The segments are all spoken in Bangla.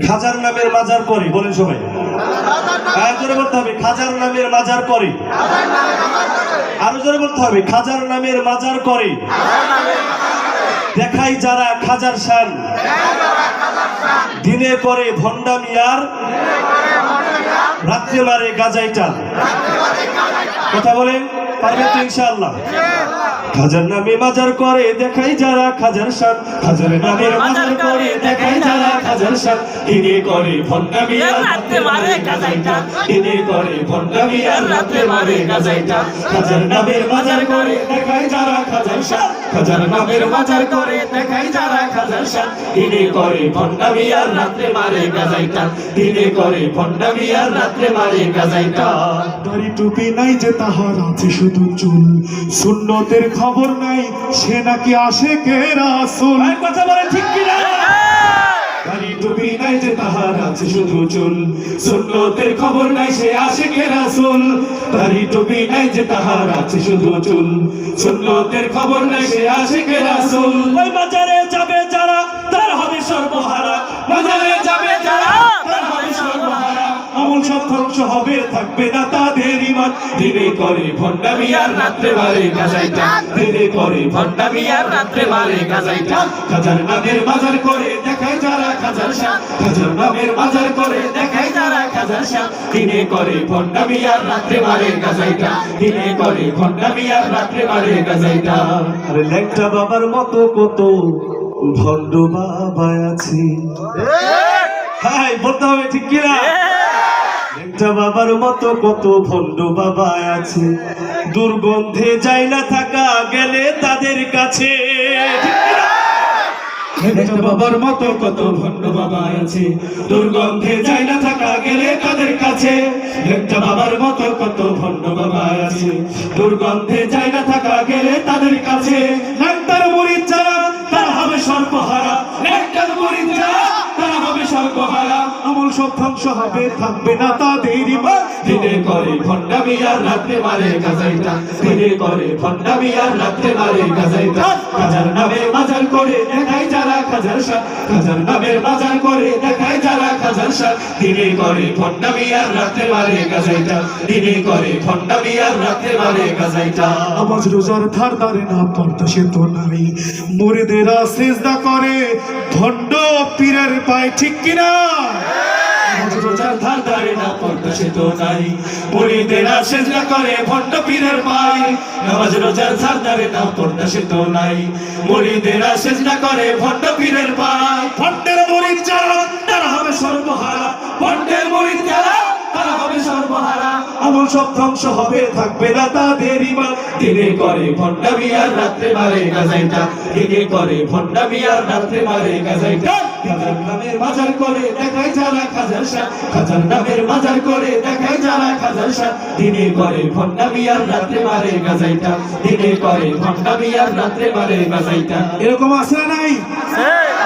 খাজার নামের মাজার করে বলেন সবাই। জোরে বলতে হবে খাজার নামের মাজার করে। আরো জোরে বলতে হবে খাজার নামের মাজার করে। দেখাই যারা খাজার শান, দিনে করে ভণ্ডামি আর রাত্রে মারে গাজাই টান। কথা বলেন, পারবেন তো ইনশাআল্লাহ? খাজার নামে মাজার করে দেখাই যারা খাজার শান, খাজার নামের মাজার করে দেখাই যারা খাজার শান, দিনে করে ভণ্ডামি আর রাত্রে মারে গাজাই টান, দিনে করে ভণ্ডামি আর রাত্রে মারে গাজাই টান। খাজার নামের মাজার করে দেখাই যারা খাজার শান, খাজার নামের মাজার করে দেখাই যারা খাজার শান, দিনে করে ভণ্ডামি আর রাত্রে মারে গাজাই টান, দিনে করে ভণ্ডামি আর রাত্রে মারে গাজাই টান। দাড়ি টুপি নাই যে তাহার আছে শুধু চুল, সুন্নতের খবর নাই সে নাকি আশেকে রাসূল। কথা বলেন ঠিক কিনা? দাড়ি টুপি নাই যে তাহার আছে শুধু চুল, সুন্নতের খবর নাই সে আশেকে রাসূল। দাড়ি টুপি নাই যে তাহার আছে শুধু চুল, সুন্নতের খবর নাই সে আশেকে রাসূল। ওই মাজারে যাবে যারা তারা হবে সর্বহারা, মাজারে যাবে যারা তারা হবে সর্বহারা, আমল সব ধ্বংস হবে থাকবে না তাদের ঈমান। দিনে করে ভণ্ডামি আর রাত্রে মারে গাজাই টান, দিনে করে ভণ্ডামি আর রাত্রে মারে গাজাই টান। খাজার নামের মাজার করে দেখায় যারা খাজার শান, খাজার নামের মাজার করে দেখায় যারা খাজার শান, দিনে করে ভণ্ডামি আর রাত্রে মারে গাজাই টান, দিনে করে ভণ্ডামি আর রাত্রে মারে গাজাই টান। আরে ল্যাংটা বাবার মতো কত ভণ্ড বাবা আছে। হ্যাঁ বলতে হবে ঠিক কিনা? ল্যাংটা বাবার মতো কত ভণ্ড বাবা আছে, দুর্গন্ধে যায় না থাকা গেলে তাদের কাছে। ল্যাংটা বাবার মতো কত ভণ্ড বাবা আছে, দুর্গন্ধে যায় না থাকা গেলে তাদের কাছে। ল্যাংটা বাবার মতো কত ভণ্ড বাবা আছে, দুর্গন্ধে যায় না থাকা গেলে তাদের কাছে। ল্যাংটার মুরিদ যারা তারা হবে সর্বহারা, ল্যাংটার মুরিদ যারা তারা হবে সর্বহারা, আমল সব ধ্বংস হবে থাকবে না তাদের ঈমান। দিনে করে ভণ্ডামি আর রাত্রে মারে গাজাই টান, দিনে করে ভণ্ডামি আর রাত্রে মারে গাজাই টান। খাজার নামের মাজার করে দেখাই যারা খাজার শান, খাজার নামের মাজার করে দেখাই যারা খাজার শান, দিনে করে ভণ্ডামি আর রাত্রে মারে গাজাই টান, দিনে করে ভণ্ডামি আর রাত্রে মারে গাজাই টান। নামাজ রোজার ধার ধারে না পড়তে সে তো নাই, মুরিদেরা সিজদা করে ভণ্ড পীরের পায়, ঠিক কিনা? রোজার ধার ধারে না পড়তে সে তো নাই, মুরিদেরা সিজদা করে ভণ্ড পীরের পায়। নামাজ রোজার ধার ধারে না পড়তে সে তো নাই, মুরিদেরা সিজদা করে ভণ্ড পীরের পায়। ভণ্ডের মুরিদ যারা তারা হবে সর্বহারা, ভণ্ডের মুরিদ যারা তারা হবে সর্বহারা, আমল সব ধ্বংস হবে থাকবে না তাদের ঈমান। দিনে করে ভণ্ডামি আর রাত্রে মারে গাজাই টান, দিনে করে ভণ্ডামি আর রাত্রে মারে গাজাই টান। খাজার নামের মাজার করে দেখাই যারা খাজার শান, খাজার নামের মাজার করে দেখাই যারা খাজার শান, দিনে করে ভণ্ডামি আর রাত্রে মারে গাজাই টান, দিনে করে ভণ্ডামি আর রাত্রে মারে গাজাই টান। এরকম আছে না নাই?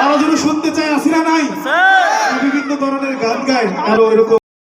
আরো যদি শুনতে চাই আছে না নাই? বিভিন্ন ধরনের গান গায় আরো এরকম